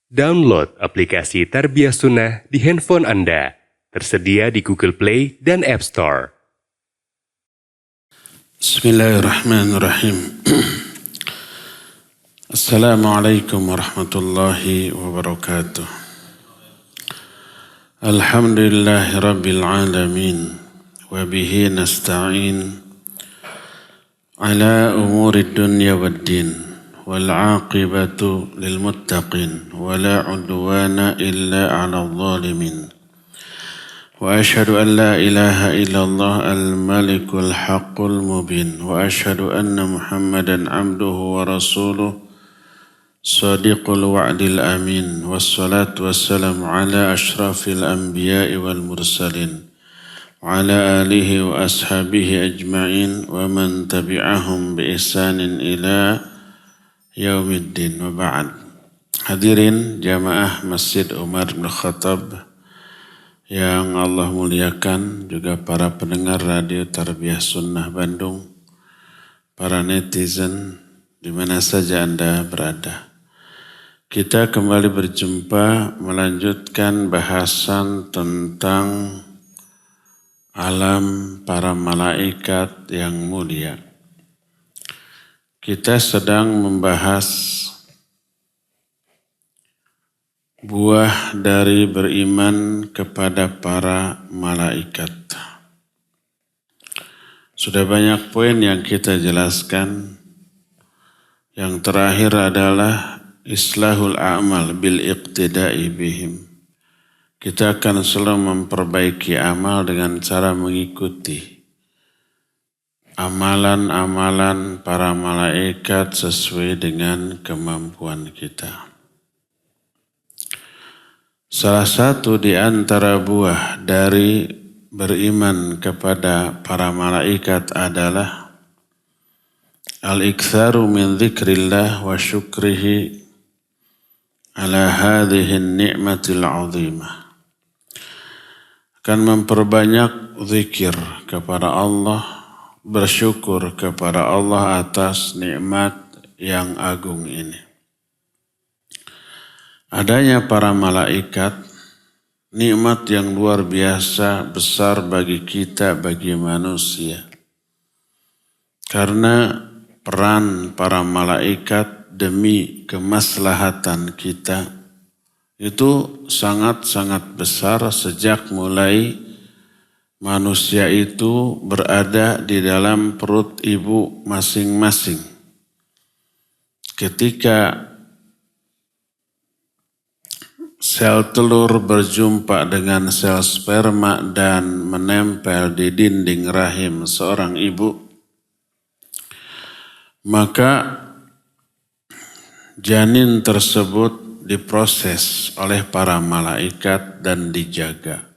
Download aplikasi Tarbiyah Sunnah di handphone Anda. Tersedia di Google Play dan App Store. Bismillahirrahmanirrahim. Assalamualaikum warahmatullahi wabarakatuh. Alhamdulillahi rabbil alamin. Wabihi nasta'in ala umuri dunya wad din. والعاقبة للمتقين ولا عدوان إلا على الظالمين وأشهد أن لا إله إلا الله الملك الحق المبين وأشهد أن محمدا عبده ورسوله صادق الوعد الأمين والصلاة والسلام على أشرف الأنبياء والمرسلين وعلى آله وأصحابه أجمعين ومن تبعهم بإحسان إلى Yaumiddin wa ba'd. Hadirin jamaah Masjid Umar bin Khattab yang Allah muliakan, juga para pendengar radio Tarbiyah Sunnah Bandung, para netizen di mana saja Anda berada. Kita kembali berjumpa melanjutkan bahasan tentang alam para malaikat yang mulia. Kita sedang membahas buah dari beriman kepada para malaikat. Sudah banyak poin yang kita jelaskan. Yang terakhir adalah islahul a'mal bil iqtida'i bihim. Kita akan selalu memperbaiki amal dengan cara mengikuti amalan-amalan para malaikat sesuai dengan kemampuan kita. Salah satu di antara buah dari beriman kepada para malaikat adalah al-iktsaru min dzikrillah wa syukrihi ala hadhihi ni'matil 'azimah. Akan memperbanyak zikir kepada Allah, bersyukur kepada Allah atas nikmat yang agung ini. Adanya para malaikat, nikmat yang luar biasa besar bagi kita, bagi manusia. Karena peran para malaikat demi kemaslahatan kita itu sangat-sangat besar sejak mulai manusia itu berada di dalam perut ibu masing-masing. Ketika sel telur berjumpa dengan sel sperma dan menempel di dinding rahim seorang ibu, maka janin tersebut diproses oleh para malaikat dan dijaga,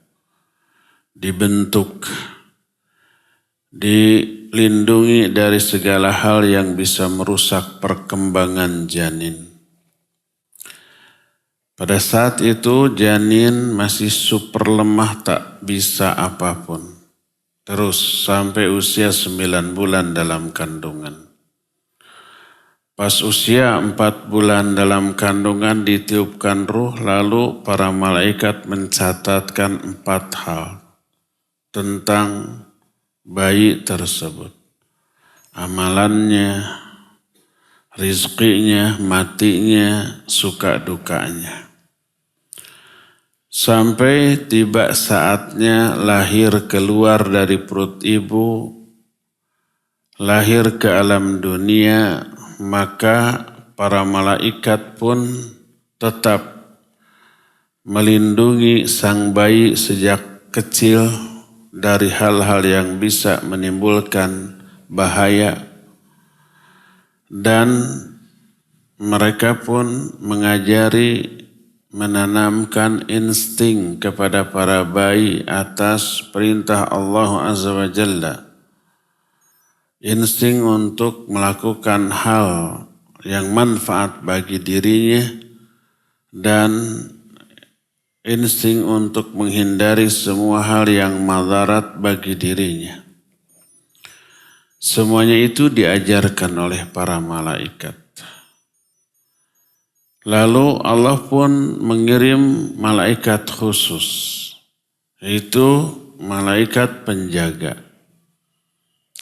dibentuk, dilindungi dari segala hal yang bisa merusak perkembangan janin. Pada saat itu janin masih super lemah, tak bisa apapun. Terus sampai usia 9 bulan dalam kandungan. Pas usia 4 bulan dalam kandungan ditiupkan ruh, lalu para malaikat mencatatkan 4 hal tentang bayi tersebut. Amalannya, rizkinya, matinya, suka dukanya. Sampai tiba saatnya lahir keluar dari perut ibu, lahir ke alam dunia, maka para malaikat pun tetap melindungi sang bayi sejak kecil dari hal-hal yang bisa menimbulkan bahaya, dan mereka pun mengajari, menanamkan insting kepada para bayi atas perintah Allah Azza wa Jalla. Insting untuk melakukan hal yang manfaat bagi dirinya dan insting untuk menghindari semua hal yang madarat bagi dirinya. Semuanya itu diajarkan oleh para malaikat. Lalu Allah pun mengirim malaikat khusus, yaitu malaikat penjaga.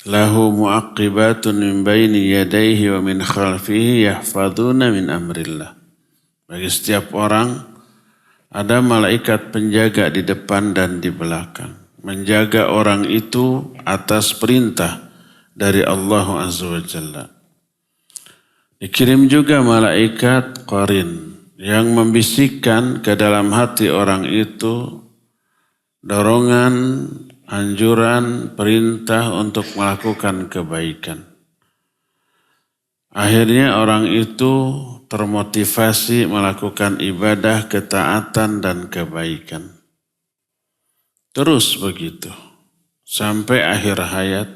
Lahu mu'aqibatun min baini yadayhi wa min khalfihi yahfaduna min amrillah. Bagi setiap orang ada malaikat penjaga di depan dan di belakang. Menjaga orang itu atas perintah dari Allah Azza wa Jalla. Dikirim juga malaikat qarin yang membisikkan ke dalam hati orang itu dorongan, anjuran, perintah untuk melakukan kebaikan. Akhirnya orang itu termotivasi melakukan ibadah, ketaatan, dan kebaikan. Terus begitu sampai akhir hayat.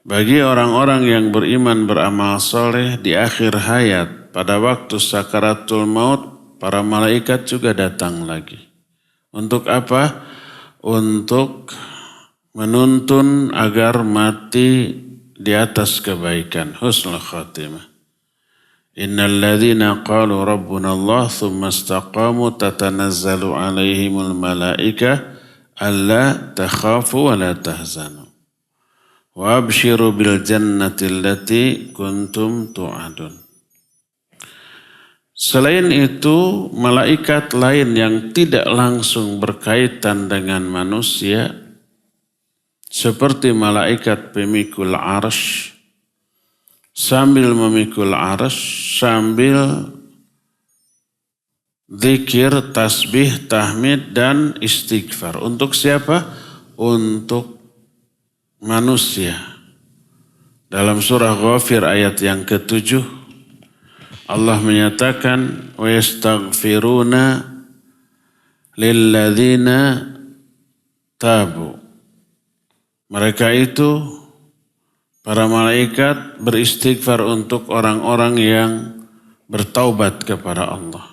Bagi orang-orang yang beriman beramal soleh di akhir hayat, pada waktu sakaratul maut, para malaikat juga datang lagi. Untuk apa? Untuk menuntun agar mati di atas kebaikan, husnul khatimah. Innal ladzina qalu rabbuna Allah thumma istaqamu tatanazzalu alaihimul malaikah alla takhafu wa la tahzanu. Wa abshiru bil jannati allati kuntum tu'adun. Selain itu, malaikat lain yang tidak langsung berkaitan dengan manusia, seperti malaikat pemikul arsy, sambil memikul arsy, sambil zikir, tasbih, tahmid, dan istighfar. Untuk siapa? Untuk manusia. Dalam surah Ghafir ayat yang ke-7, Allah menyatakan wa yastaghfiruna lilladzina tabu. Mereka itu para malaikat beristighfar untuk orang-orang yang bertaubat kepada Allah.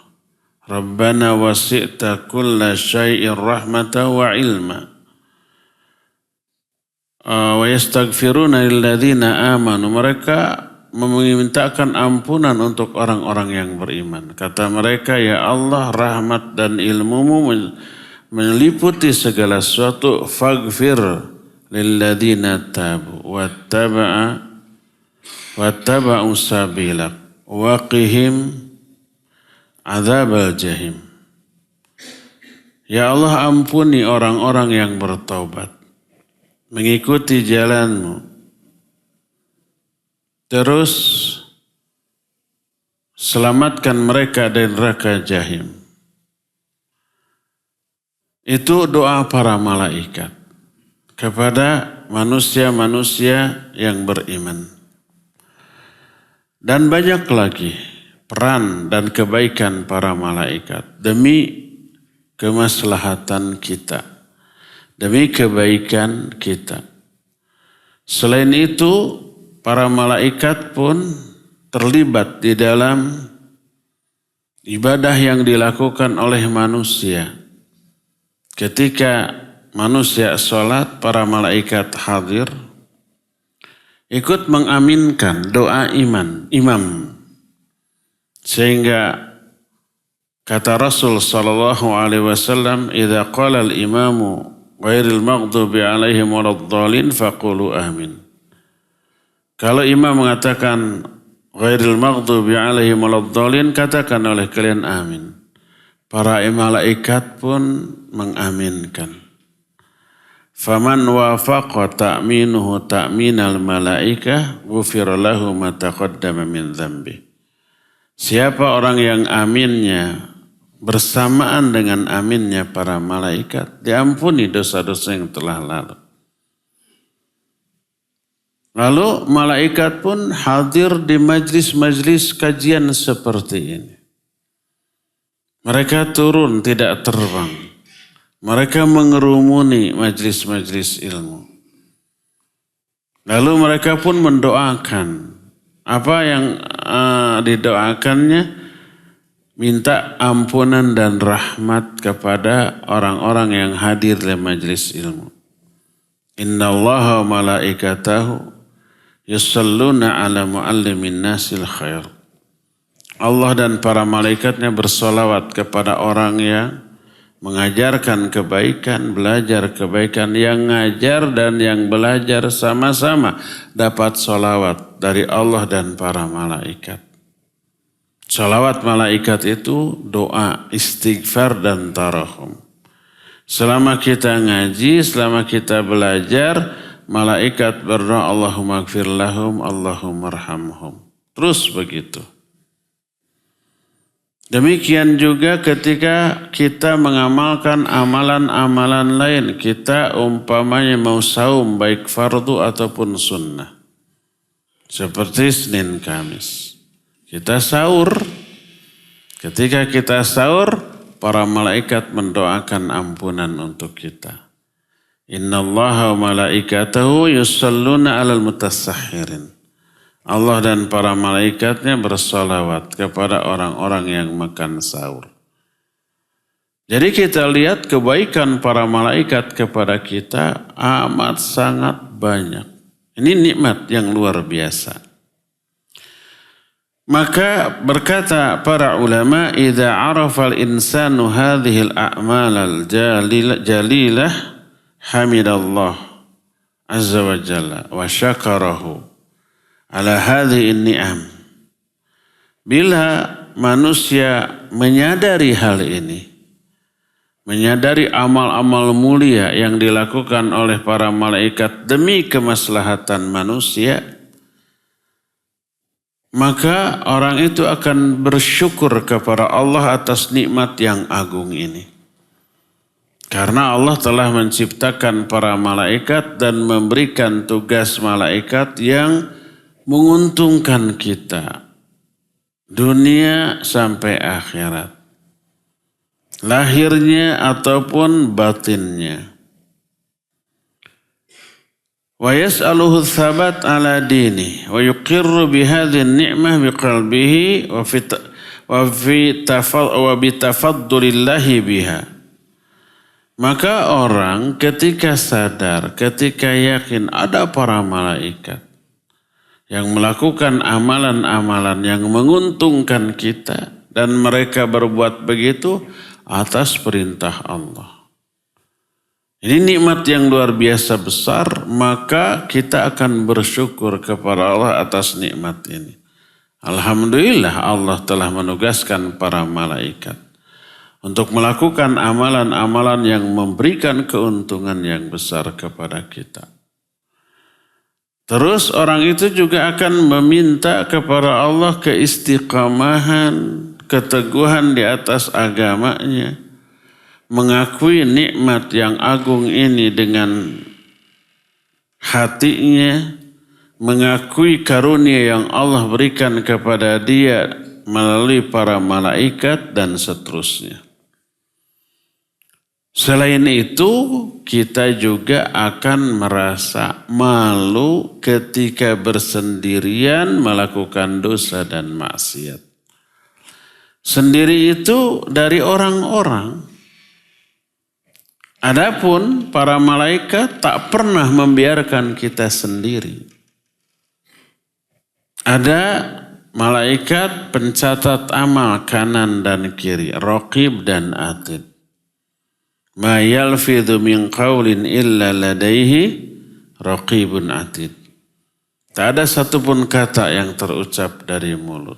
Rabbana wasi'ta kulla syai'in rahmatan wa ilma. Wa yastaghfiruna lilladzina amanu. Mereka memintakan ampunan untuk orang-orang yang beriman. Kata mereka, ya Allah, rahmat dan ilmumu meliputi segala sesuatu. Faghfir lilladzina tabu wattaba'u sabilak waqihim adzabal jahim. Ya Allah, ampuni orang-orang yang bertaubat, mengikuti jalanmu, terus selamatkan mereka dari neraka jahim. Itu doa para malaikat kepada manusia-manusia yang beriman. Dan banyak lagi peran dan kebaikan para malaikat demi kemaslahatan kita, demi kebaikan kita. Selain itu, para malaikat pun terlibat di dalam ibadah yang dilakukan oleh manusia. Ketika manusia sholat, para malaikat hadir, ikut mengaminkan doa imam. Sehingga kata Rasul sallallahu alaihi wasallam, "Idza qala al-imamu ghairil maghdubi alaihim waladdallin faqulu amin." Kalau imam mengatakan ghairil maghdubi alaihim waladdallin, katakan oleh kalian amin. Para malaikat pun mengaminkan. Faman wafaqa ta'minuhu ta'minal malaikah ghufira lahu ma taqaddama min dzambi. Siapa orang yang aminnya bersamaan dengan aminnya para malaikat, diampuni dosa-dosa yang telah lalu. Lalu malaikat pun hadir di majlis-majlis kajian seperti ini. Mereka turun, tidak terbang. Mereka mengerumuni majlis-majlis ilmu. Lalu mereka pun mendoakan. Apa yang didoakannya? Minta ampunan dan rahmat kepada orang-orang yang hadir di majlis ilmu. Inna Allaha wa malaikatahu yusalluna ala muallimin nasil khair. Allah dan para malaikatnya bersolawat kepada orang yang mengajarkan kebaikan, belajar kebaikan, yang ngajar dan yang belajar sama-sama dapat solawat dari Allah dan para malaikat. Solawat malaikat itu doa, istighfar dan tarahum. Selama kita ngaji, selama kita belajar, malaikat berdoa Allahumma gfir lahum, Allahumma arhamhum. Terus begitu. Demikian juga ketika kita mengamalkan amalan-amalan lain. Kita umpamanya mau saum baik fardu ataupun sunnah. Seperti Senin Kamis. Kita sahur. Ketika kita sahur, para malaikat mendoakan ampunan untuk kita. Innallaha wa malaikatahu yusalluna alal mutasahhirin. Allah dan para malaikatnya bersolawat kepada orang-orang yang makan sahur. Jadi kita lihat kebaikan para malaikat kepada kita amat sangat banyak. Ini nikmat yang luar biasa. Maka berkata para ulama, idza arafa al-insanu hadhihi al-a'mal al-jalilah hamidallah azza wa jalla wa syakarahu ala hadhihi ni'am. Bila manusia menyadari hal ini, menyadari amal-amal mulia yang dilakukan oleh para malaikat demi kemaslahatan manusia, maka orang itu akan bersyukur kepada Allah atas nikmat yang agung ini. Karena Allah telah menciptakan para malaikat dan memberikan tugas malaikat yang menguntungkan kita dunia sampai akhirat, lahirnya ataupun batinnya. Wa yas'aluhu tsabat ala dini wa yuqirru bihadhihi an-ni'mah biqalbihi wa bitafaddulillahi biha. Maka orang ketika sadar, ketika yakin ada para malaikat yang melakukan amalan-amalan yang menguntungkan kita dan mereka berbuat begitu atas perintah Allah. Ini nikmat yang luar biasa besar, maka kita akan bersyukur kepada Allah atas nikmat ini. Alhamdulillah Allah telah menugaskan para malaikat untuk melakukan amalan-amalan yang memberikan keuntungan yang besar kepada kita. Terus orang itu juga akan meminta kepada Allah keistiqamahan, keteguhan di atas agamanya, mengakui nikmat yang agung ini dengan hatinya, mengakui karunia yang Allah berikan kepada dia melalui para malaikat dan seterusnya. Selain itu, kita juga akan merasa malu ketika bersendirian melakukan dosa dan maksiat. Sendiri itu dari orang-orang. Adapun para malaikat tak pernah membiarkan kita sendiri. Ada malaikat pencatat amal kanan dan kiri, raqib dan atid. Ma yalfidhu min qawlin illa ladaihi raqibun atid. Tak ada satupun kata yang terucap dari mulut,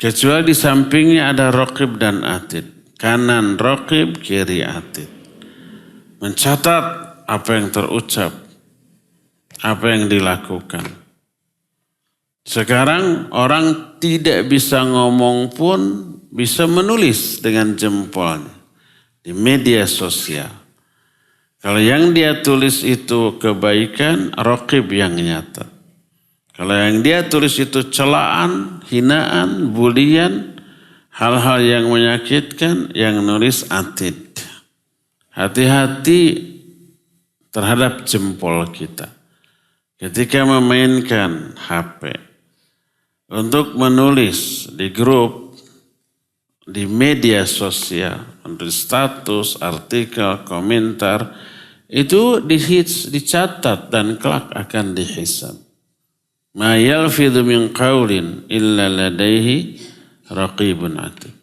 kecuali di sampingnya ada raqib dan atid. Kanan raqib, kiri atid. Mencatat apa yang terucap, apa yang dilakukan. Sekarang orang tidak bisa ngomong pun bisa menulis dengan jempolnya di media sosial. Kalau yang dia tulis itu kebaikan, raqib yang nyatat. Kalau yang dia tulis itu celaan, hinaan, bulian, hal-hal yang menyakitkan, yang nulis atid. Hati-hati terhadap jempol kita ketika memainkan HP untuk menulis di grup, di media sosial, menulis status, artikel, komentar, itu dicatat dan kelak akan dihisab. Ma yalfidhu min qaulin illa ladaihi raqibun atid.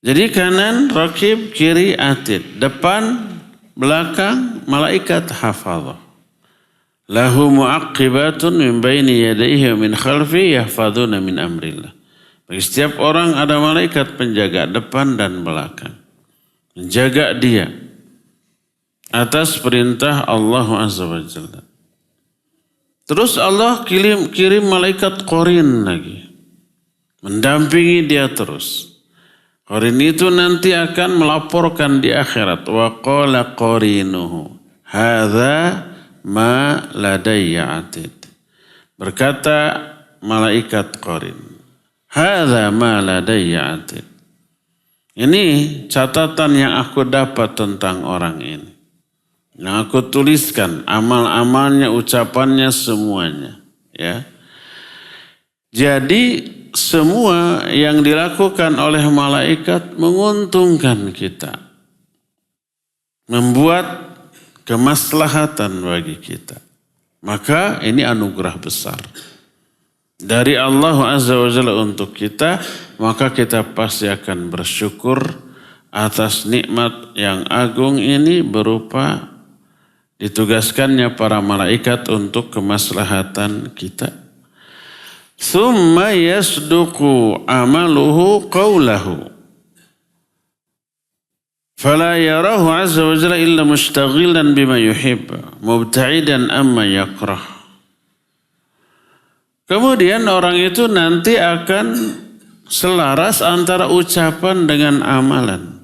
Jadi kanan raqib, kiri atid, depan, belakang malaikat hafadhah. Lahu mu'aqqibatun min baini yadayhi wa min khalfi yahfadhuna min amrillah. Bagi setiap orang ada malaikat penjaga depan dan belakang. Menjaga dia atas perintah Allah Azza wa Jalla. Terus Allah kirim malaikat qarin lagi. Mendampingi dia terus. Qarin itu nanti akan melaporkan di akhirat. Wa qala qarinuhu hadza ma ladayya atid. Berkata malaikat qarin, hadza ma ladayya atid. Ini catatan yang aku dapat tentang orang ini. Yang aku tuliskan amal-amalnya, ucapannya, semuanya. Ya. Jadi semua yang dilakukan oleh malaikat menguntungkan kita. Membuat kemaslahatan bagi kita. Maka ini anugerah besar dari Allah Azza wa Jalla untuk kita. Maka kita pasti akan bersyukur atas nikmat yang agung ini berupa ditugaskannya para malaikat untuk kemaslahatan kita. Thumma yasduqu amaluhu qawlahu. Fala yarahu azza wa jalla illa mushtaghilan bima yuhib, mubta'idan amma yakrah. Kemudian orang itu nanti akan selaras antara ucapan dengan amalan.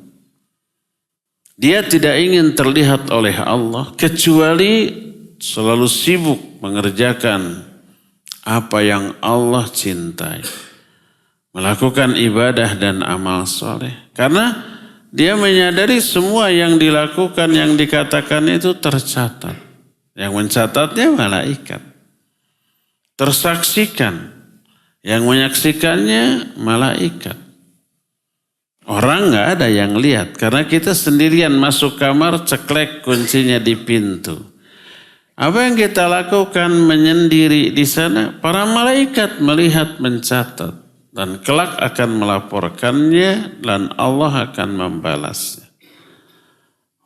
Dia tidak ingin terlihat oleh Allah kecuali selalu sibuk mengerjakan apa yang Allah cintai. Melakukan ibadah dan amal soleh. Karena dia menyadari semua yang dilakukan, yang dikatakan itu tercatat. Yang mencatatnya malaikat. Tersaksikan. Yang menyaksikannya malaikat. Orang nggak ada yang lihat. Karena kita sendirian masuk kamar, ceklek kuncinya di pintu. Apa yang kita lakukan menyendiri di sana, para malaikat melihat, mencatat. Dan kelak akan melaporkannya dan Allah akan membalasnya.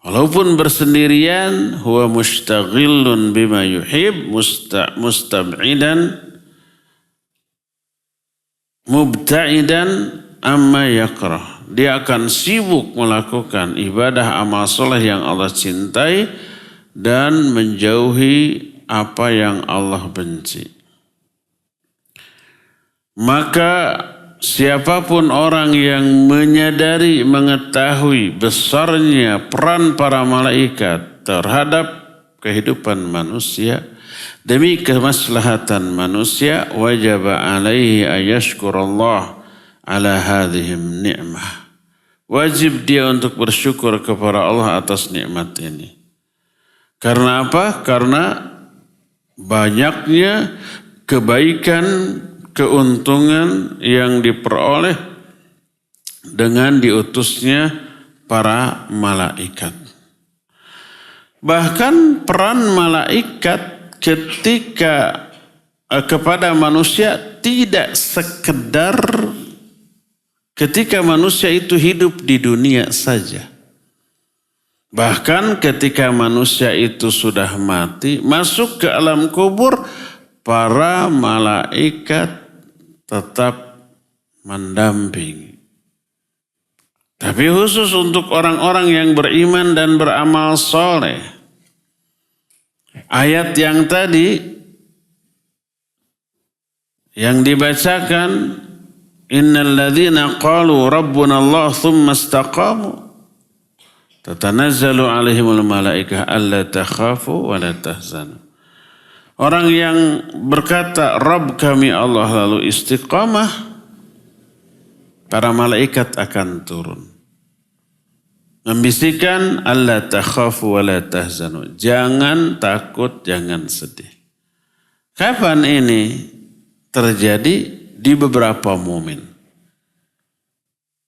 Walaupun bersendirian, huwa mustaghillun bima yuhib, mustab'idan, mubta'idan amma yakrah. Dia akan sibuk melakukan ibadah amal soleh yang Allah cintai dan menjauhi apa yang Allah benci. Maka siapapun orang yang menyadari, mengetahui besarnya peran para malaikat terhadap kehidupan manusia demi kemaslahatan manusia, wajib alaihi ayashkurallah ala hadhim ni'mah. Wajib dia untuk bersyukur kepada Allah atas nikmat ini. Karena apa? Karena banyaknya kebaikan, keuntungan yang diperoleh dengan diutusnya para malaikat. Bahkan peran malaikat ketika kepada manusia tidak sekedar ketika manusia itu hidup di dunia saja. Bahkan ketika manusia itu sudah mati, masuk ke alam kubur, para malaikat tetap mendampingi. Tapi khusus untuk orang-orang yang beriman dan beramal soleh. Ayat yang tadi yang dibacakan, innal ladzina qalu rabbuna Allah tsumma istaqamu tatanazzalu alaihimul malaikah alla takhafu wa la tahzanu. Orang yang berkata Rabb kami Allah lalu istiqamah, para malaikat akan turun. Membisikkan alla takhafu wa la tahzanu. Jangan takut, jangan sedih. Kapan ini terjadi? Di beberapa momen.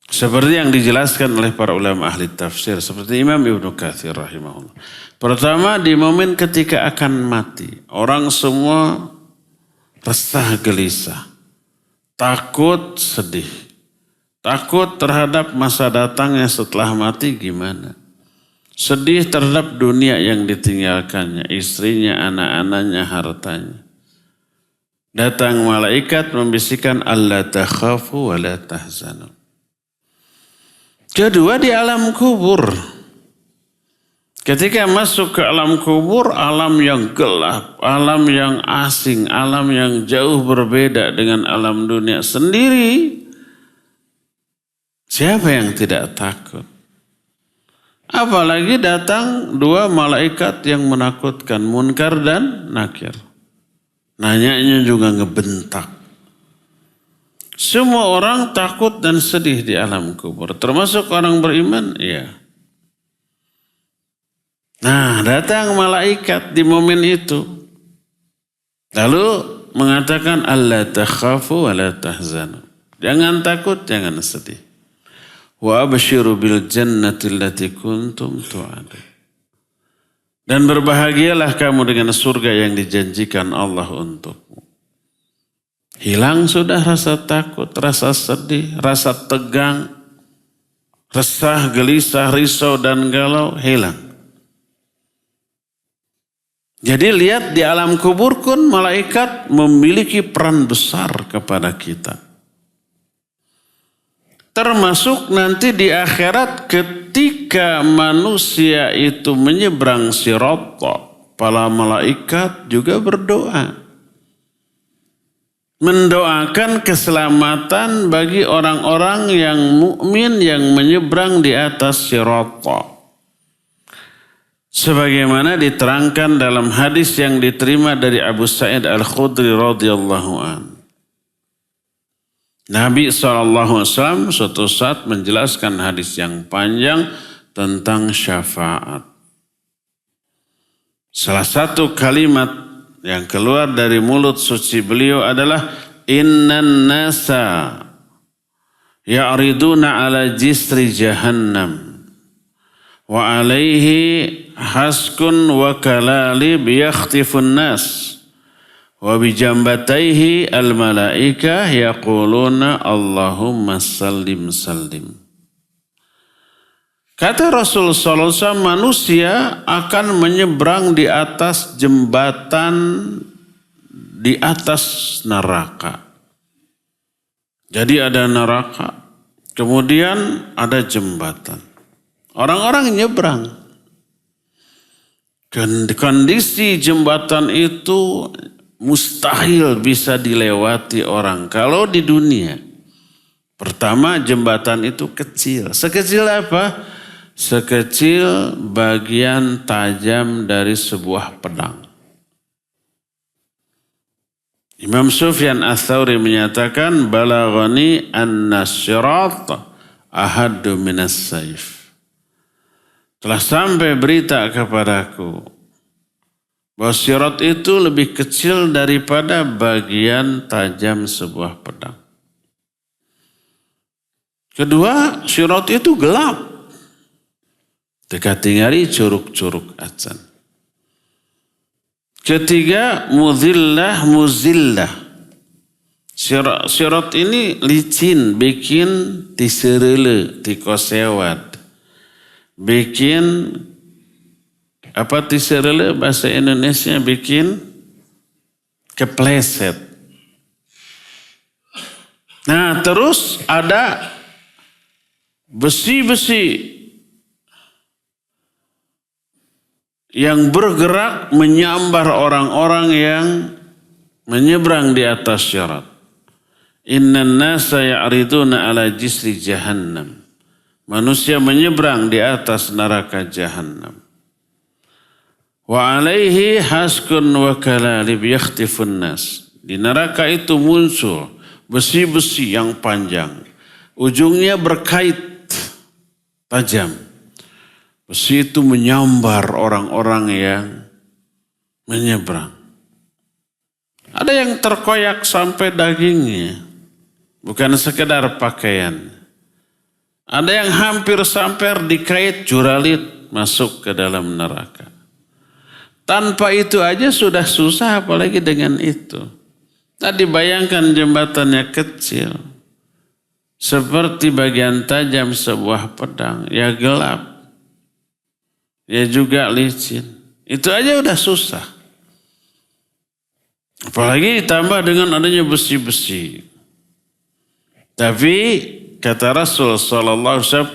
Seperti yang dijelaskan oleh para ulama ahli tafsir. Seperti Imam Ibnu Katsir rahimahullah. Pertama di momen ketika akan mati. Orang semua resah gelisah, takut sedih, takut terhadap masa datangnya setelah mati gimana. Sedih terhadap dunia yang ditinggalkannya, istrinya, anak-anaknya, hartanya. Datang malaikat membisikkan alla takhafu wa la tahzanu. Kedua di alam kubur. Ketika masuk ke alam kubur, alam yang gelap, alam yang asing, alam yang jauh berbeda dengan alam dunia sendiri. Siapa yang tidak takut? Apalagi datang dua malaikat yang menakutkan, Munkar dan Nakir. Nanyanya juga ngebentak. Semua orang takut dan sedih di alam kubur. Termasuk orang beriman, iya. Nah, datang malaikat di momen itu. Lalu mengatakan, alla takhafu wa la tahzanu. Jangan takut, jangan sedih. Wa abshiru bil jannati allati kuntum tu'adun. Dan berbahagialah kamu dengan surga yang dijanjikan Allah untukmu. Hilang sudah rasa takut, rasa sedih, rasa tegang, resah, gelisah, risau dan galau, hilang. Jadi lihat di alam kubur pun malaikat memiliki peran besar kepada kita. Termasuk nanti di akhirat ketika manusia itu menyeberang sirat, para malaikat juga berdoa. Mendoakan keselamatan bagi orang-orang yang mukmin yang menyeberang di atas sirat. Sebagaimana diterangkan dalam hadis yang diterima dari Abu Sa'id Al-Khudri radhiyallahu anhu. Nabi SAW suatu saat menjelaskan hadis yang panjang tentang syafaat. Salah satu kalimat yang keluar dari mulut suci beliau adalah innan nasa ya'riduna ala jisri jahannam wa alaihi haskun wa kalalib yakhtifun nas. Wa bijambataihi al-malaika yaquluna Allahumma sallim sallim. Kata Rasul sallallahu alaihi wasallam, manusia akan menyeberang di atas jembatan di atas neraka. Jadi ada neraka, kemudian ada jembatan. Orang-orang nyebrang. Kondisi jembatan itu mustahil bisa dilewati orang. Kalau di dunia, pertama jembatan itu kecil. Sekecil apa? Sekecil bagian tajam dari sebuah pedang. Imam Sufyan Ats-Tsauri menyatakan, balaghani an-nasyirat ahaddu minas saif. Telah sampai berita kepadaku bahwa sirat itu lebih kecil daripada bagian tajam sebuah pedang. Kedua, sirat itu gelap. Dekat-tinggali curug-curug acan. Ketiga, muzillah. Sirat ini licin, bikin tisereule, tikosewad. Bikin apa tiserele bahasa Indonesia, bikin kepleset. Nah, terus ada besi-besi yang bergerak menyambar orang-orang yang menyeberang di atas syarat. Innan nasa ya'riduna ala jisri jahannam. Manusia menyeberang di atas neraka jahannam. Wa alaihi haskun wa kalalib yakhtifun nas. Di neraka itu muncul besi-besi yang panjang. Ujungnya berkait tajam. Besi itu menyambar orang-orang yang menyeberang. Ada yang terkoyak sampai dagingnya. Bukan sekedar pakaian. Ada yang hampir sampai dikait juralit masuk ke dalam neraka. Tanpa itu aja sudah susah, apalagi dengan itu. Tadi bayangkan jembatannya kecil. Seperti bagian tajam sebuah pedang. Ya gelap. Ya juga licin. Itu aja udah susah. Apalagi ditambah dengan adanya besi-besi. Tapi kata Rasul sallallahu alaihi wasallam,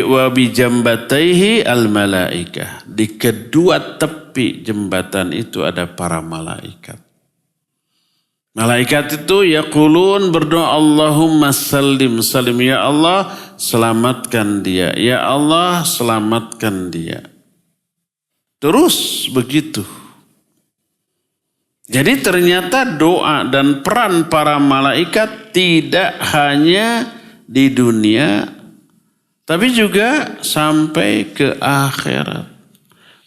wa bi jambataihi al malaikah. Di kedua tepi jembatan itu ada para malaikat. Malaikat itu yaqulun berdoa Allahumma sallim salim, ya Allah selamatkan dia, ya Allah selamatkan dia. Terus begitu. Jadi ternyata doa dan peran para malaikat tidak hanya di dunia, tapi juga sampai ke akhirat.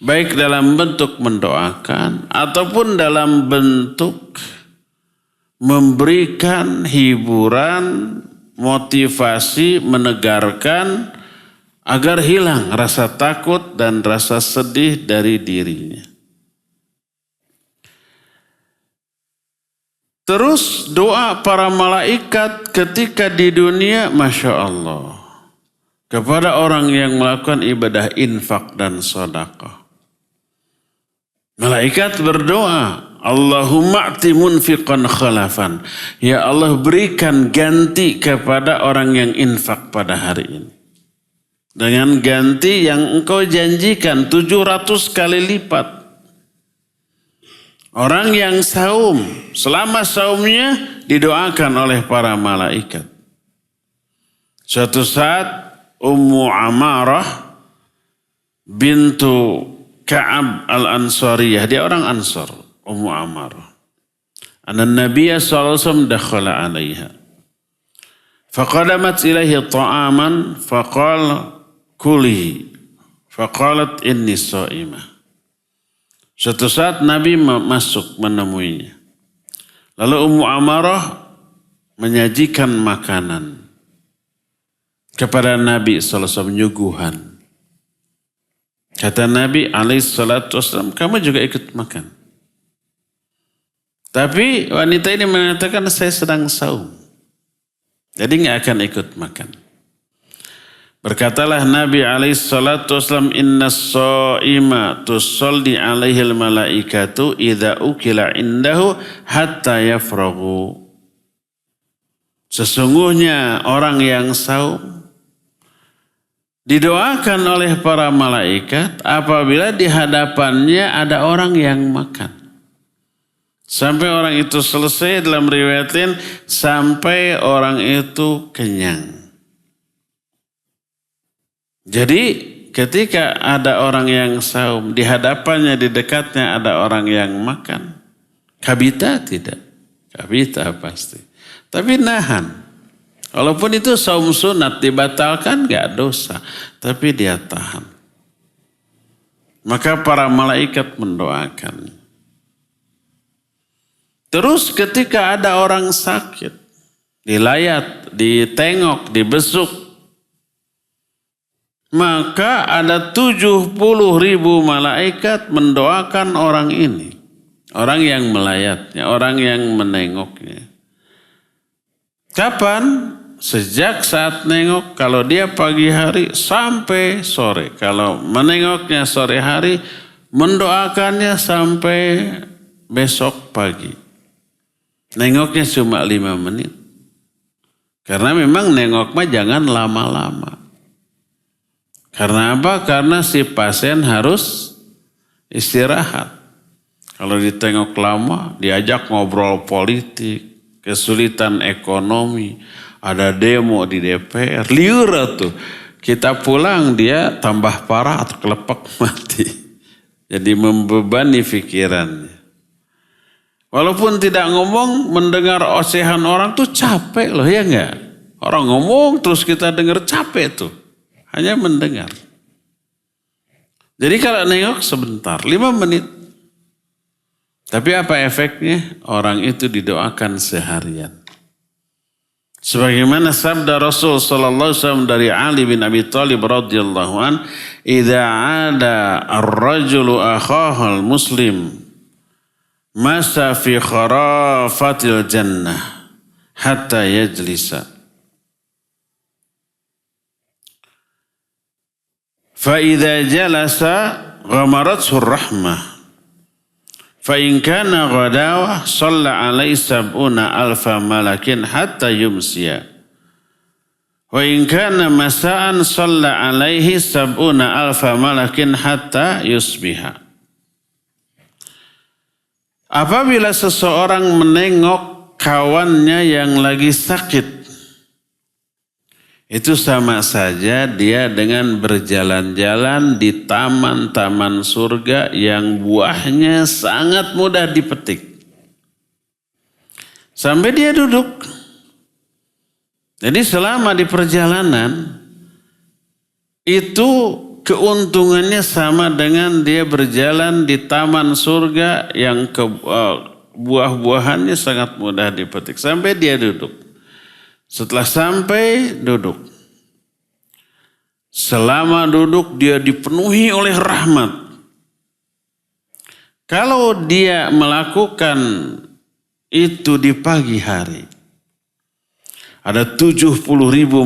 Baik dalam bentuk mendoakan ataupun dalam bentuk memberikan hiburan, motivasi, menegarkan agar hilang rasa takut dan rasa sedih dari dirinya. Terus doa para malaikat ketika di dunia, Masya Allah, kepada orang yang melakukan ibadah infak dan sedekah. Malaikat berdoa, Allahumma a'ti munfiqan khalafan. Ya Allah berikan ganti kepada orang yang infak pada hari ini. Dengan ganti yang engkau janjikan 700 kali lipat. Orang yang saum, selama saumnya didoakan oleh para malaikat. Suatu saat Ummu Amarah bintu Ka'ab al-Ansariyah, dia orang Ansar, Ummu Amarah. Anna Nabiya sallallahu alaihi wasallam dakhala 'alaiha. Faqadamat ilaihi ta'aman faqala kuli. Faqalat inni sha'imah. Suatu saat Nabi masuk menemuinya. Lalu Ummu Amarah menyajikan makanan kepada Nabi SAW, nyuguhan. Kata Nabi SAW, kamu juga ikut makan. Tapi wanita ini mengatakan saya sedang saum. Jadi nggak akan ikut makan. Berkatalah Nabi SAW, inna s-sa'ima tusalli alaihil malaikatu idha ukila indahu hatta yafragu. Sesungguhnya orang yang saum didoakan oleh para malaikat apabila di hadapannya ada orang yang makan. Sampai orang itu selesai, dalam riwayat lain sampai orang itu kenyang. Jadi ketika ada orang yang saum, di hadapannya, di dekatnya ada orang yang makan. Kabita tidak? Kabita pasti. Tapi nahan. Walaupun itu saum sunat dibatalkan gak dosa. Tapi dia tahan. Maka para malaikat mendoakan. Terus ketika ada orang sakit, dilayat, ditengok, dibesuk, maka ada 70.000 malaikat mendoakan orang ini. Orang yang melayatnya, orang yang menengoknya. Kapan? Sejak saat nengok, kalau dia pagi hari sampai sore. Kalau menengoknya sore hari, mendoakannya sampai besok pagi. Nengoknya cuma 5 menit. Karena memang nengok mah jangan lama-lama. Karena apa? Karena si pasien harus istirahat. Kalau ditengok lama, diajak ngobrol politik, kesulitan ekonomi, ada demo di DPR, liur tuh. Kita pulang dia tambah parah atau kelepek mati. Jadi membebani pikirannya. Walaupun tidak ngomong, mendengar ocehan orang tuh capek loh, ya enggak? Orang ngomong terus kita dengar capek tuh. Hanya mendengar. Jadi kalau nengok sebentar, 5 menit. Tapi apa efeknya? Orang itu didoakan seharian. Sebagaimana sabda Rasul sallallahu alaihi wasallam dari Ali bin Abi Thalib radhiyallahu an, "Idza 'ada ar-rajulu akhahul muslim masa fi kharafatil jannah hatta yajlisa. Fa idza jalasa ghamarathu rahmah. Fa in kana ghadawa shalla alaihi sab'una alfa malakin hatta yumsiya. Wa in kana masa'an shalla alaihi sab'una alfa malakin hatta yusbiha. Apabila seseorang menengok kawannya yang lagi sakit, itu sama saja dia dengan berjalan-jalan di taman-taman surga yang buahnya sangat mudah dipetik. Sampai dia duduk. Jadi selama di perjalanan, itu keuntungannya sama dengan dia berjalan di taman surga yang buah-buahannya sangat mudah dipetik. Sampai dia duduk. Setelah sampai duduk. Selama duduk dia dipenuhi oleh rahmat. Kalau dia melakukan itu di pagi hari, ada 70.000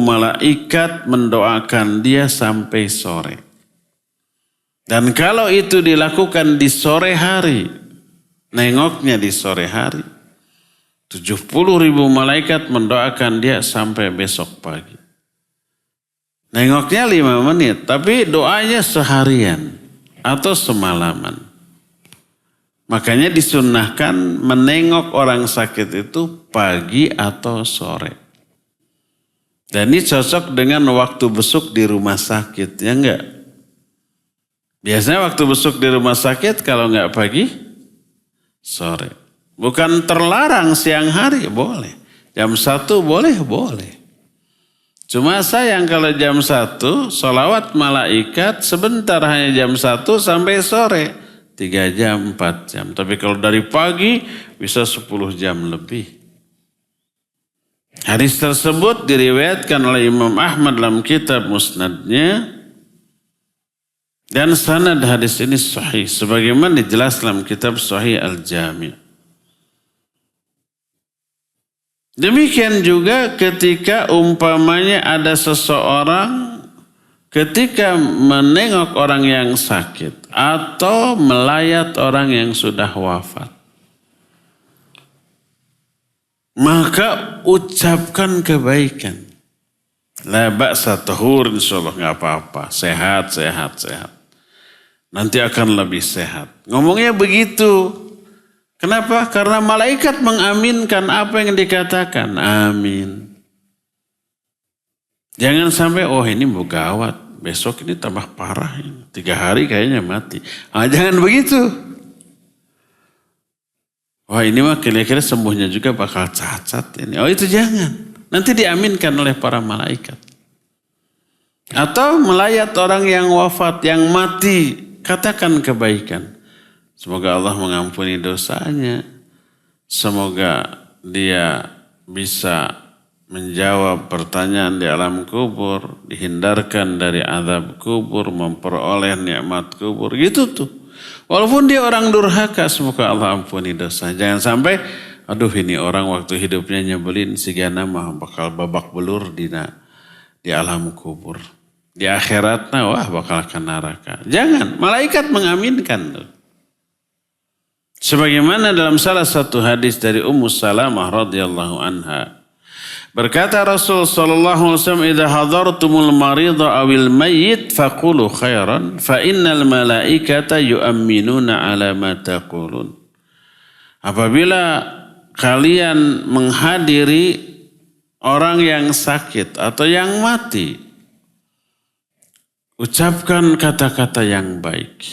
malaikat mendoakan dia sampai sore. Dan kalau itu dilakukan di sore hari, nengoknya di sore hari, 70.000 malaikat mendoakan dia sampai besok pagi. Nengoknya 5 menit, tapi doanya seharian atau semalaman. Makanya disunnahkan menengok orang sakit itu pagi atau sore. Dan ini cocok dengan waktu besuk di rumah sakit, ya enggak? Biasanya waktu besuk di rumah sakit kalau enggak pagi, sore. Bukan terlarang siang hari, boleh. Jam 1 boleh, boleh. Cuma sayang kalau jam 1, sholawat malaikat sebentar, hanya jam 1 sampai sore. 3 jam, 4 jam. Tapi kalau dari pagi bisa 10 jam lebih. Hadis tersebut diriwayatkan oleh Imam Ahmad dalam kitab Musnadnya. Dan sanad hadis ini sahih. Sebagaimana dijelaskan dalam kitab Sahih Al-Jami'. Demikian juga ketika umpamanya ada seseorang ketika menengok orang yang sakit atau melayat orang yang sudah wafat. Maka ucapkan kebaikan. La ba'sa tahur, insyaallah enggak apa-apa. Sehat. Nanti akan lebih sehat. Ngomongnya begitu. Kenapa? Karena malaikat mengaminkan apa yang dikatakan. Amin. Jangan sampai, oh ini mau gawat. Besok ini tambah parah. 3 hari kayaknya mati. Jangan begitu. Wah ini mah kira-kira sembuhnya juga bakal cacat ini. Oh itu jangan. Nanti diaminkan oleh para malaikat. Atau melayat orang yang wafat, yang mati. Katakan kebaikan. Semoga Allah mengampuni dosanya. Semoga dia bisa menjawab pertanyaan di alam kubur. Dihindarkan dari azab kubur. Memperoleh nikmat kubur. Gitu tuh. Walaupun dia orang durhaka. Semoga Allah ampuni dosa. Jangan sampai, aduh ini orang waktu hidupnya nyebelin. Sigana mah bakal babak belur di alam kubur. Di akhiratnya wah bakal ke neraka. Jangan, malaikat mengaminkan. Sebagaimana dalam salah satu hadis dari Ummu Salamah radhiyallahu anha. Berkata Rasul sallallahu alaihi wasallam, "Idza hadartumul marida awil mayyit faqulu khairan fa innal malaikata yu'minuna ala ma taqulun." Apabila kalian menghadiri orang yang sakit atau yang mati, ucapkan kata-kata yang baik.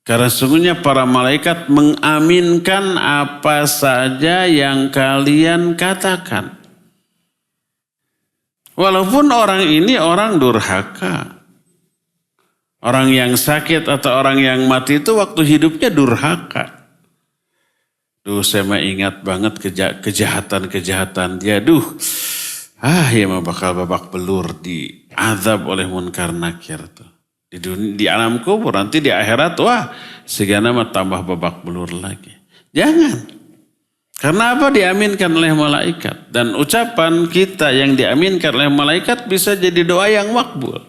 Karena sesungguhnya para malaikat mengaminkan apa saja yang kalian katakan. Walaupun orang ini orang durhaka. Orang yang sakit atau orang yang mati itu waktu hidupnya durhaka. Duh saya mah ingat banget kejahatan-kejahatan dia. Ya mah bakal babak belur di azab oleh munkar nakir tuh. Di alam kubur nanti di akhirat wah segala mah tambah babak belur lagi. Jangan. Karena apa? Diaminkan oleh malaikat. Dan ucapan kita yang diaminkan oleh malaikat bisa jadi doa yang makbul.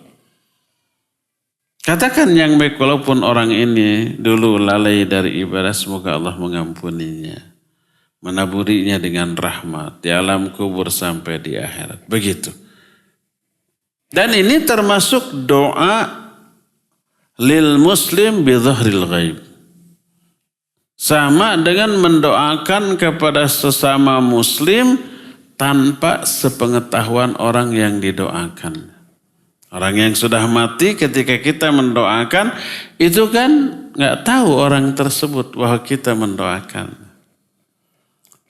Katakan yang baik, walaupun orang ini dulu lalai dari ibadah, semoga Allah mengampuninya. Menaburinya dengan rahmat di alam kubur sampai di akhirat. Begitu. Dan ini termasuk doa lil muslim bi dhahril ghaib. Sama dengan mendoakan kepada sesama muslim tanpa sepengetahuan orang yang didoakan. Orang yang sudah mati ketika kita mendoakan itu kan nggak tahu orang tersebut bahwa kita mendoakan.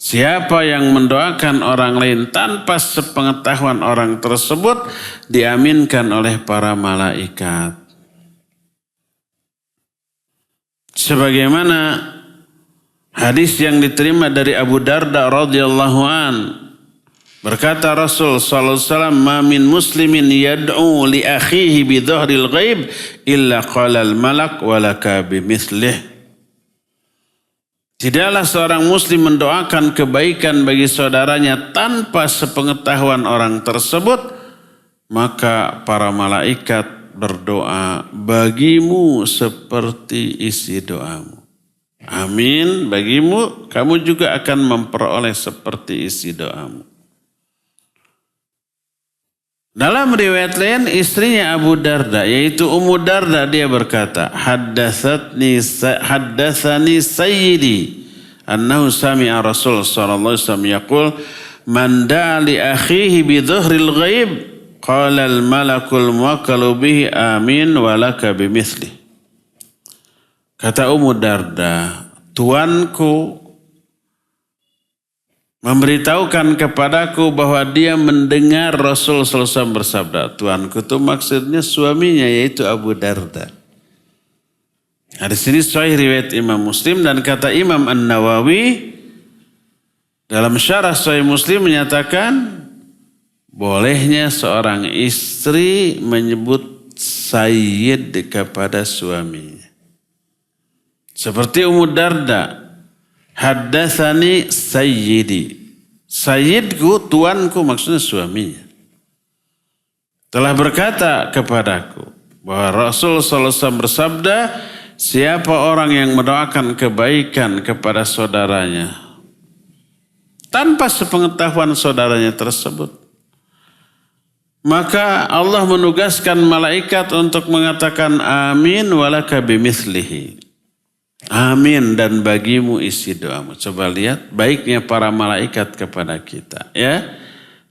Siapa yang mendoakan orang lain tanpa sepengetahuan orang tersebut diaminkan oleh para malaikat. Sebagaimana hadis yang diterima dari Abu Darda radhiyallahu an, berkata Rasul sallallahu alaihi wasallam, "Ma min muslimin yad'u li akhihi bi dhahril ghaib illa qala al malak wa laka bimithlih." Tidaklah seorang muslim mendoakan kebaikan bagi saudaranya tanpa sepengetahuan orang tersebut, maka para malaikat berdoa bagimu seperti isi doamu. Amin bagimu, kamu juga akan memperoleh seperti isi doamu. Dalam riwayat lain istrinya Abu Darda yaitu Ummu Darda, dia berkata, haddatsani sayyidi annahu sami'a Rasul sallallahu alaihi wasallam yaqul man da'a li akhihi bi dhahril ghaib qala al malakul muwakkalu bihi amin wa laka bimithli. Kata Ummu Darda, tuanku memberitahukan kepadaku bahwa dia mendengar Rasul sallallahu alaihi wasallam bersabda. Tuanku itu maksudnya suaminya yaitu Abu Darda. Hadis ini sahih riwayat Imam Muslim dan kata Imam An-Nawawi dalam syarah Sahih Muslim menyatakan bolehnya seorang istri menyebut sayyid kepada suaminya. Seperti Ummu Darda, haddatsani sayyidi. Sayyidku, tuanku maksudnya suaminya. Telah berkata kepadaku bahwa Rasul sallallahu alaihi wasallam bersabda, siapa orang yang mendoakan kebaikan kepada saudaranya tanpa sepengetahuan saudaranya tersebut, maka Allah menugaskan malaikat untuk mengatakan amin walaka bimithlihi. Amin dan bagimu isi doamu. Coba lihat baiknya para malaikat kepada kita, ya.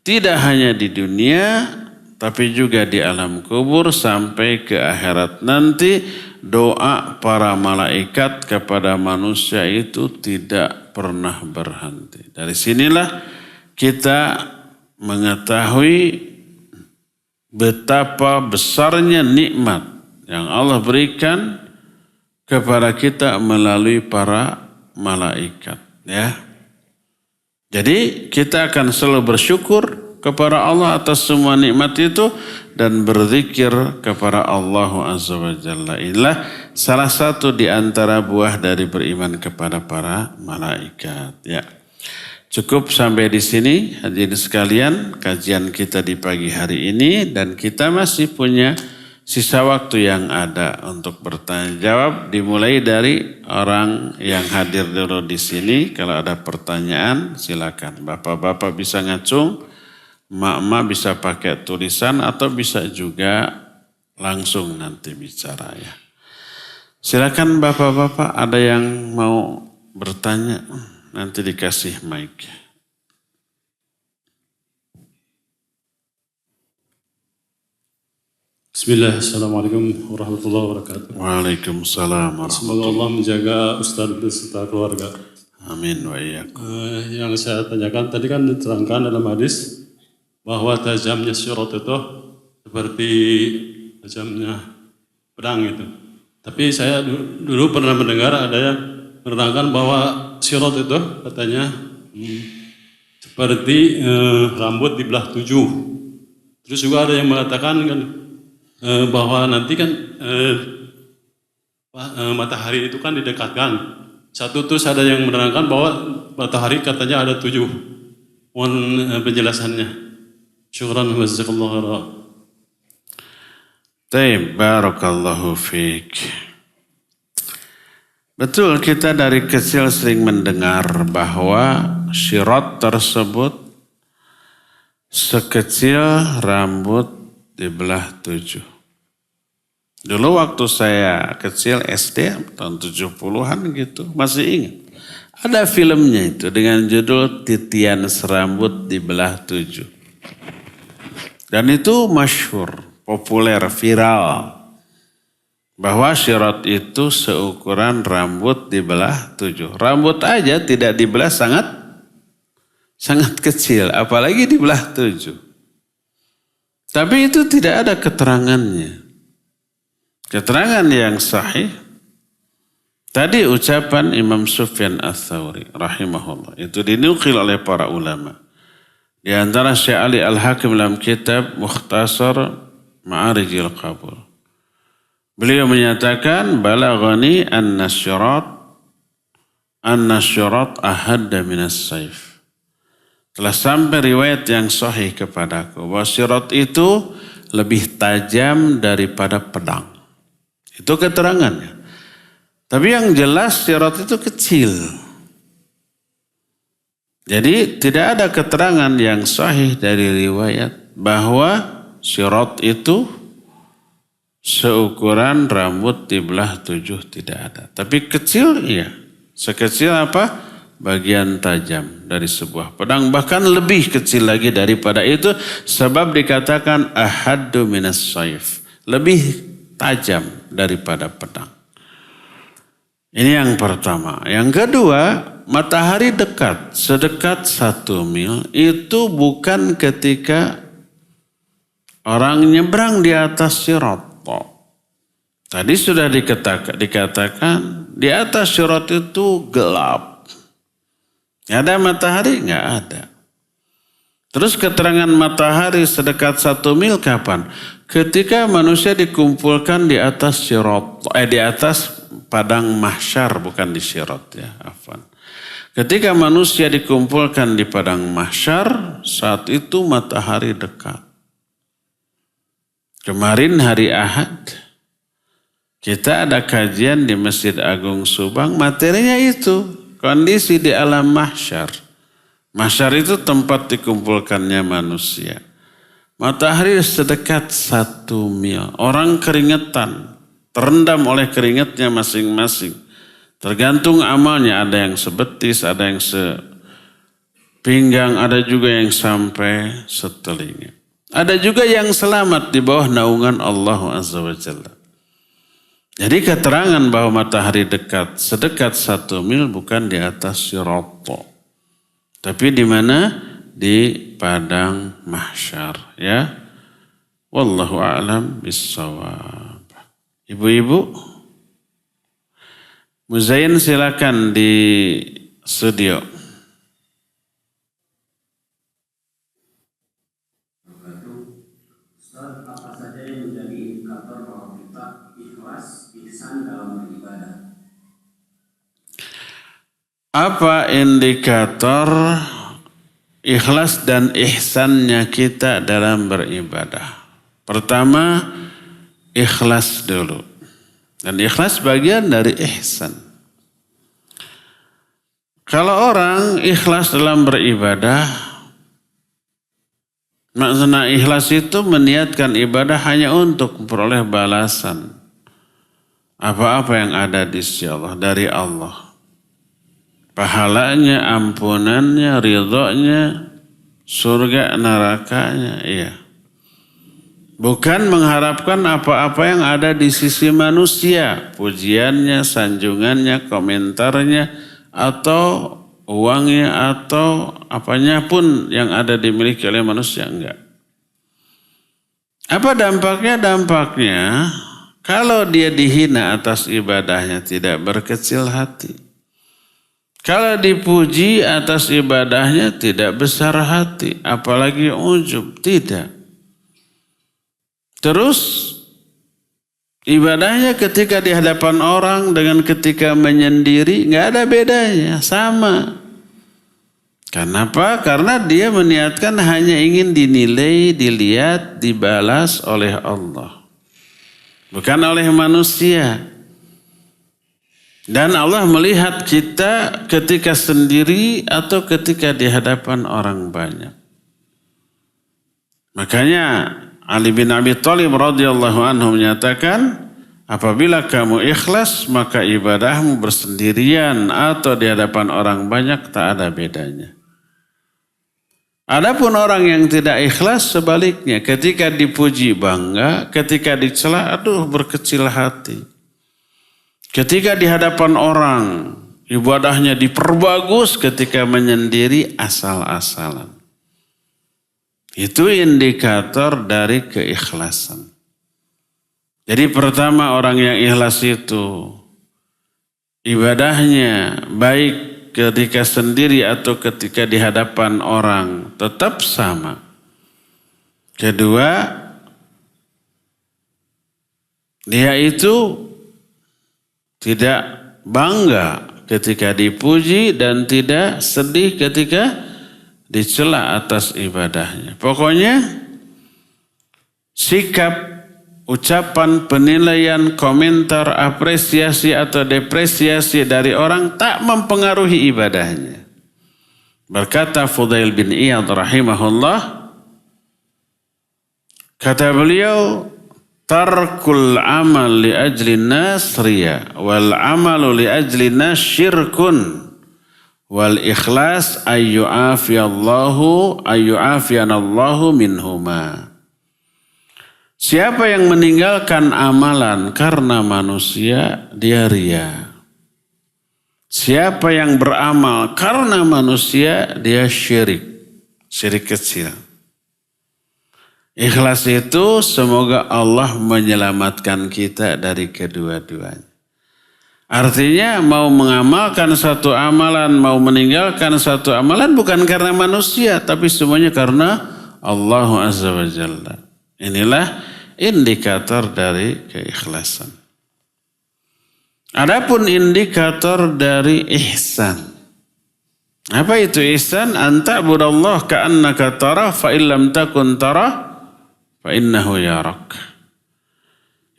Tidak hanya di dunia tapi juga di alam kubur sampai ke akhirat nanti, doa para malaikat kepada manusia itu tidak pernah berhenti. Dari sinilah kita mengetahui betapa besarnya nikmat yang Allah berikan kepada kita melalui para malaikat, ya. Jadi kita akan selalu bersyukur kepada Allah atas semua nikmat itu dan berzikir kepada Allah Azza wa Jalla. Inilah salah satu di antara buah dari beriman kepada para malaikat, ya. Cukup sampai di sini hadirin sekalian kajian kita di pagi hari ini, dan kita masih punya sisa waktu yang ada untuk bertanya jawab, dimulai dari orang yang hadir dulu di sini. Kalau ada pertanyaan silakan. Bapak-bapak bisa ngacung, mak-mak bisa pakai tulisan atau bisa juga langsung nanti bicara, ya. Silakan bapak-bapak, ada yang mau bertanya nanti dikasih mic. Bismillah, Assalamualaikum warahmatullahi wabarakatuh. Waalaikumsalam warahmatullahi. Semoga Allah menjaga Ustadz beserta keluarga. Amin wa iyyakum. Yang saya tanyakan tadi kan diterangkan dalam hadis bahwa tajamnya sirat itu seperti tajamnya pedang itu. Tapi saya dulu pernah mendengar ada yang menerangkan bahwa sirat itu katanya seperti rambut dibelah 7. Terus juga ada yang mengatakan kan bahwa nanti kan matahari itu kan didekatkan. Satu terus ada yang menerangkan bahwa matahari katanya ada 7. Mohon penjelasannya. Syukran wa jazakallahu khairan. Taib, barakallahu fiik. Betul, kita dari kecil sering mendengar bahwa syirat tersebut sekecil rambut dibelah 7. Dulu waktu saya kecil SD tahun 70-an gitu, masih ingat. Ada filmnya itu dengan judul Titian Serambut Dibelah 7. Dan itu masyhur, populer, viral. Bahwa syirat itu seukuran rambut dibelah 7. Rambut aja tidak dibelah sangat kecil, apalagi dibelah 7. Tapi itu tidak ada keterangannya. Keterangan yang sahih, tadi ucapan Imam Sufyan Ats-Tsauri rahimahullah, itu dinukil oleh para ulama. Di antara Syekh Ali Al-Hakim dalam kitab Mukhtasar Ma'arijil Qabul. Beliau menyatakan, balaghani anna syirat ahadda minas saif. Telah sampai riwayat yang sahih kepadaku bahwa syirat itu lebih tajam daripada pedang. Itu keterangannya. Tapi yang jelas syirat itu kecil. Jadi tidak ada keterangan yang sahih dari riwayat bahwa syirat itu seukuran rambut dibelah 7, tidak ada. Tapi kecil iya. Sekecil apa? Bagian tajam dari sebuah pedang. Bahkan lebih kecil lagi daripada itu. Sebab dikatakan ahaddu minas saif. Lebih tajam daripada pedang. Ini yang pertama. Yang kedua, matahari dekat. Sedekat 1 mil. Itu bukan ketika orang nyebrang di atas syirat. Tadi sudah dikatakan di atas syirat itu gelap. Ada matahari? Nggak ada. Terus keterangan matahari sedekat 1 mil kapan? Ketika manusia dikumpulkan di atas syirat, di atas padang mahsyar, bukan di syirat ya, afwan. Ketika manusia dikumpulkan di padang mahsyar, saat itu matahari dekat. Kemarin hari Ahad, kita ada kajian di Masjid Agung Subang, materinya itu, kondisi di alam mahsyar. Mahsyar itu tempat dikumpulkannya manusia. Matahari sedekat 1 mil, orang keringetan, terendam oleh keringatnya masing-masing. Tergantung amalnya, ada yang sebetis, ada yang sepinggang, ada juga yang sampai setelinga. Ada juga yang selamat di bawah naungan Allah Azza wa Jalla. Jadi keterangan bahwa matahari dekat, sedekat 1 mil bukan di atas syirat. Tapi di mana? Di padang mahsyar. Ya. Wallahu a'lam bissawab. Ibu-ibu, Muzayyin silakan di studio. Apa indikator ikhlas dan ihsannya kita dalam beribadah? Pertama, ikhlas dulu. Dan ikhlas bagian dari ihsan. Kalau orang ikhlas dalam beribadah, maksudnya ikhlas itu meniatkan ibadah hanya untuk memperoleh balasan apa-apa yang ada di sisi Allah, dari Allah. Pahalanya, ampunannya, ridhonya, surga, nerakanya, iya. Bukan mengharapkan apa-apa yang ada di sisi manusia, pujiannya, sanjungannya, komentarnya, atau uangnya, atau apanya pun yang ada dimiliki oleh manusia, enggak. Apa dampaknya? Dampaknya, kalau dia dihina atas ibadahnya tidak berkecil hati. Kalau dipuji atas ibadahnya tidak besar hati, apalagi ujub, tidak. Terus Ibadahnya ketika di hadapan orang dengan ketika menyendiri nggak ada bedanya, sama. Kenapa? Karena dia meniatkan hanya ingin dinilai, dilihat, dibalas oleh Allah. Bukan oleh manusia. Dan Allah melihat kita ketika sendiri atau ketika di hadapan orang banyak. Makanya Ali bin Abi Thalib radhiyallahu anhu menyatakan, apabila kamu ikhlas maka ibadahmu bersendirian atau di hadapan orang banyak tak ada bedanya. Adapun orang yang tidak ikhlas sebaliknya, ketika dipuji bangga, ketika dicela aduh berkecil hati. Ketika di hadapan orang ibadahnya diperbagus, ketika menyendiri asal-asalan. Itu indikator dari keikhlasan. Jadi pertama orang yang ikhlas itu ibadahnya baik ketika sendiri atau ketika di hadapan orang tetap sama. Kedua, dia itu tidak bangga ketika dipuji dan tidak sedih ketika dicela atas ibadahnya. Pokoknya sikap, ucapan, penilaian, komentar, apresiasi atau depresiasi dari orang tak mempengaruhi ibadahnya. Berkata Fudail bin Iyad rahimahullah, kata beliau, tarkul amal li ajli nas riya wal amalu li ajli nas syirkun. Wal ikhlas ayyu'afiyanallahu minhuma. Siapa yang meninggalkan amalan karena manusia, dia ria. Siapa yang beramal karena manusia, dia syirik. Syirik kecil. Ikhlas itu semoga Allah menyelamatkan kita dari kedua-duanya. Artinya mau mengamalkan satu amalan, mau meninggalkan satu amalan bukan karena manusia, tapi semuanya karena Allah Azza wa Jalla. Inilah indikator dari keikhlasan. Adapun indikator dari ihsan. Apa itu ihsan? Anta'budallah ka'annaka tarah fa illam takun tarah fa innahu yarak.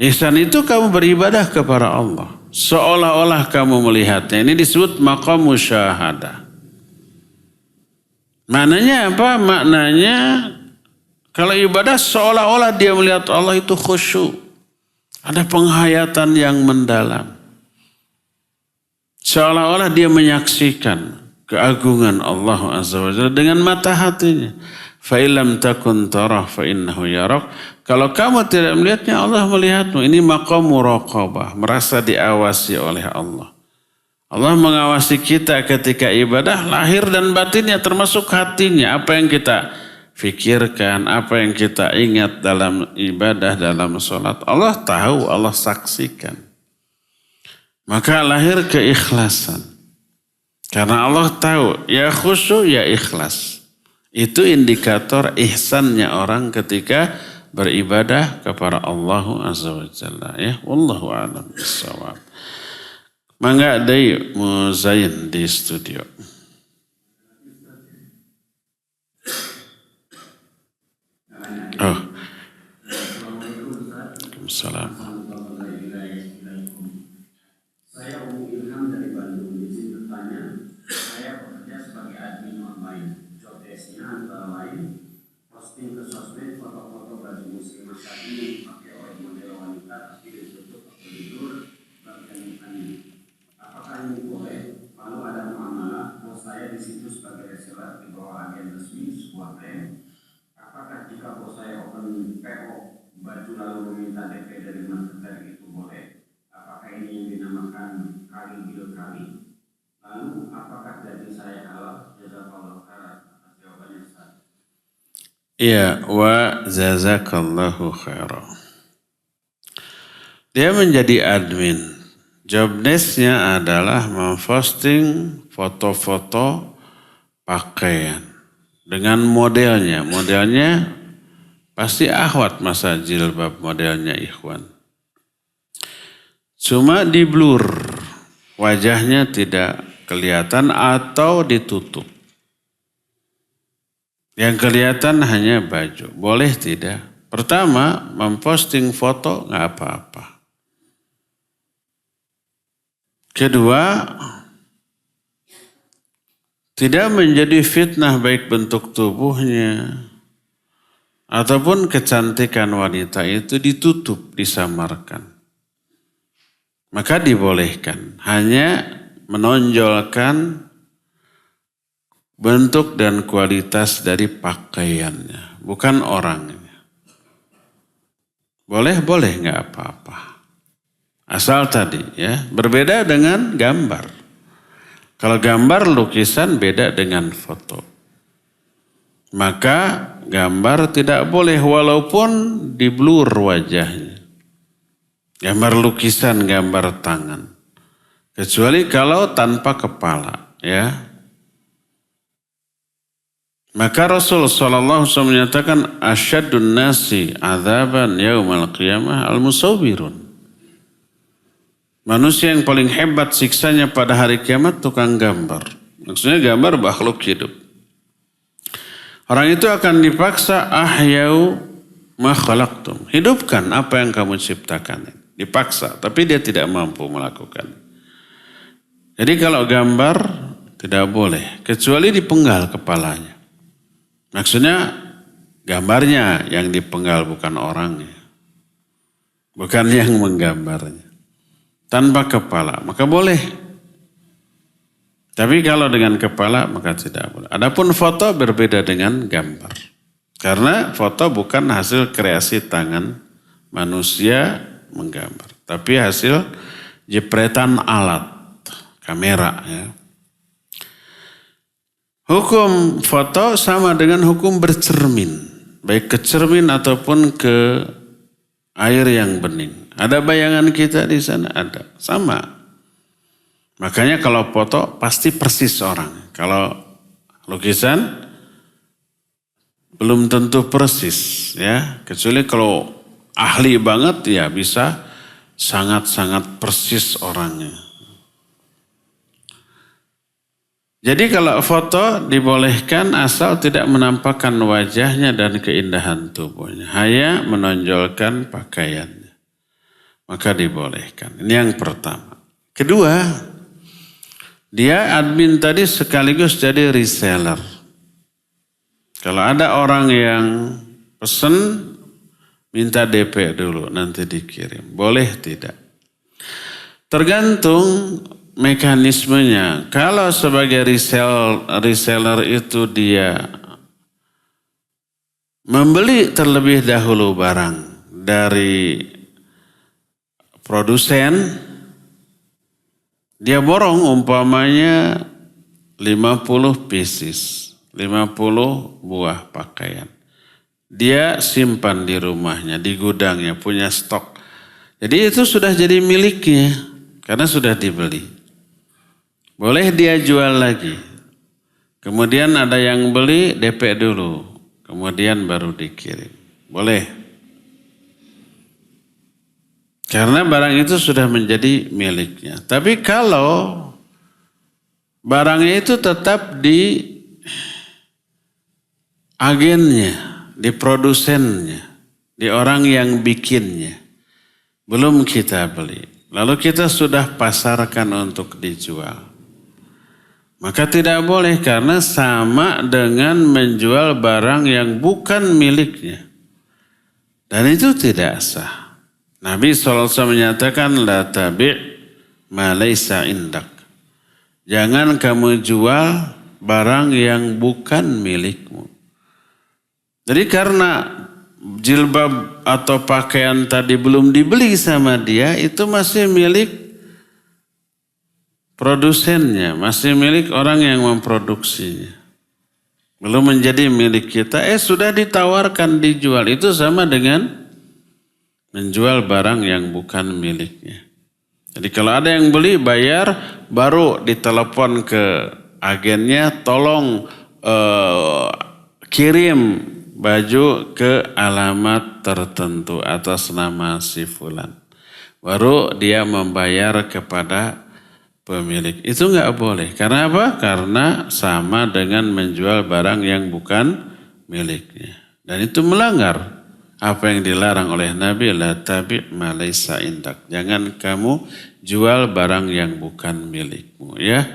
Ihsan itu kamu beribadah kepada Allah seolah-olah kamu melihatnya. Ini disebut maqam musyahadah. Maknanya apa? Maknanya kalau ibadah seolah-olah dia melihat Allah itu khusyuk. Ada penghayatan yang mendalam. Seolah-olah dia menyaksikan keagungan Allah Azza wa Jalla dengan mata hatinya. Fa illam takun tarah fa innahu yarak. Kalau kamu tidak melihatnya, Allah melihatmu. Ini maqam muraqabah, merasa diawasi oleh Allah. Allah mengawasi kita ketika ibadah, lahir dan batinnya termasuk hatinya. Apa yang kita fikirkan, apa yang kita ingat dalam ibadah, dalam sholat. Allah tahu, Allah saksikan. Maka lahir keikhlasan. Karena Allah tahu, ya khusyuk, ya ikhlas. Itu indikator ihsannya orang ketika beribadah kepada Allah Azza wa Jalla. Ya, wallahu a'lam bissawab. Mangga deui Muzain di studio. Oh. Waalaikumsalam. Saya Umu Ilham dari Bandung. Izin bertanya, saya bekerja sebagai admin online. Job desk-nya antara lain posting ke sosmed foto-foto baju muslimah tadi yang dipakai oleh model wanita tapi ditutup atau tidur bagian depannya. Apakah ini boleh? Lalu ada muamalah, bos saya di situ sebagai reseller di bawah agen resmi sebuah brand. Apakah jika bos saya open PO baju lalu meminta DP dari marketer itu boleh? Apakah ini yang dinamakan kali bil kali? Lalu apakah gaji saya halal? Jazakallahu khairan. Atas jawabannya Ustaz. Iya, wa jazakallahu khairan. Dia menjadi admin. Job desk-nya adalah memposting foto-foto pakaian dengan modelnya. Modelnya pasti akhwat masa jilbab modelnya ikhwan. Cuma di blur, wajahnya tidak kelihatan atau ditutup. Yang kelihatan hanya baju. Boleh tidak? Pertama, memposting foto nggak apa-apa. Kedua, tidak menjadi fitnah baik bentuk tubuhnya ataupun kecantikan wanita itu ditutup, disamarkan. Maka dibolehkan, hanya menonjolkan bentuk dan kualitas dari pakaiannya, bukan orangnya. Boleh nggak apa-apa. Asal tadi ya, berbeda dengan gambar. Kalau gambar lukisan beda dengan foto. Maka gambar tidak boleh walaupun di blur wajahnya. Gambar lukisan, gambar tangan. Kecuali kalau tanpa kepala, ya. Maka Rasul SAW menyatakan asyadun nasi adzaban yaumal qiyamah al-musawwirun. Manusia yang paling hebat siksanya pada hari kiamat tukang gambar. Maksudnya gambar makhluk hidup. Orang itu akan dipaksa ahyau ma khalaqtum. Hidupkan apa yang kamu ciptakan. Dipaksa, tapi dia tidak mampu melakukan. Jadi kalau gambar tidak boleh, kecuali dipenggal kepalanya. Maksudnya gambarnya yang dipenggal, bukan orangnya. Bukan yang menggambarnya. Tanpa kepala, maka boleh. Tapi kalau dengan kepala, maka tidak boleh. Adapun foto berbeda dengan gambar. Karena foto bukan hasil kreasi tangan manusia menggambar, tapi hasil jepretan alat kamera. Ya. Hukum foto sama dengan hukum bercermin, baik ke cermin ataupun ke air yang bening. Ada bayangan kita di sana? Ada, sama. Makanya kalau foto pasti persis orang. Kalau lukisan belum tentu persis, ya. Kecuali kalau ahli banget ya bisa sangat-sangat persis orangnya. Jadi kalau foto dibolehkan asal tidak menampakkan wajahnya dan keindahan tubuhnya. Hanya menonjolkan pakaiannya. Maka dibolehkan. Ini yang pertama. Kedua, dia admin tadi sekaligus jadi reseller. Kalau ada orang yang pesen, minta DP dulu, nanti dikirim. Boleh tidak? Tergantung mekanismenya. Kalau sebagai reseller itu dia membeli terlebih dahulu barang dari produsen, dia borong umpamanya 50 pieces, 50 buah pakaian. Dia simpan di rumahnya, di gudangnya, punya stok. Jadi itu sudah jadi miliknya, karena sudah dibeli. Boleh dia jual lagi. Kemudian ada yang beli, DP dulu. Kemudian baru dikirim. Boleh. Karena barang itu sudah menjadi miliknya. Tapi kalau barangnya itu tetap di agennya, di produsennya, di orang yang bikinnya. Belum kita beli. Lalu kita sudah pasarkan untuk dijual. Maka tidak boleh karena sama dengan menjual barang yang bukan miliknya. Dan itu tidak sah. Nabi SAW menyatakan la tabi' ma laysa indak. Jangan kamu jual barang yang bukan milikmu. Jadi karena jilbab atau pakaian tadi belum dibeli sama dia, itu masih milik produsennya, masih milik orang yang memproduksinya. Belum menjadi milik kita, sudah ditawarkan dijual. Itu sama dengan menjual barang yang bukan miliknya. Jadi kalau ada yang beli, bayar, baru ditelepon ke agennya, tolong kirim baju ke alamat tertentu atas nama si fulan. baru dia membayar kepada pemilik. Itu nggak boleh. Karena apa? Karena sama dengan menjual barang yang bukan miliknya. Dan itu melanggar apa yang dilarang oleh Nabi, la tabi' ma laysa indak. Jangan kamu jual barang yang bukan milikmu, ya.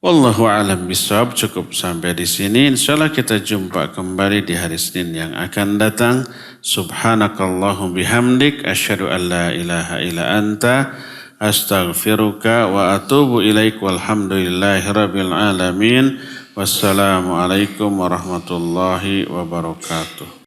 Wallahu a'lam bishawab. Cukup sampai di sini. Insyaallah kita jumpa kembali di hari Senin yang akan datang. Subhanakallahum bihamdik asyhadu an la ilaha illa anta astaghfiruka wa atubu ilaik walhamdulillahi rabbil alamin. Wassalamualaikum warahmatullahi wabarakatuh.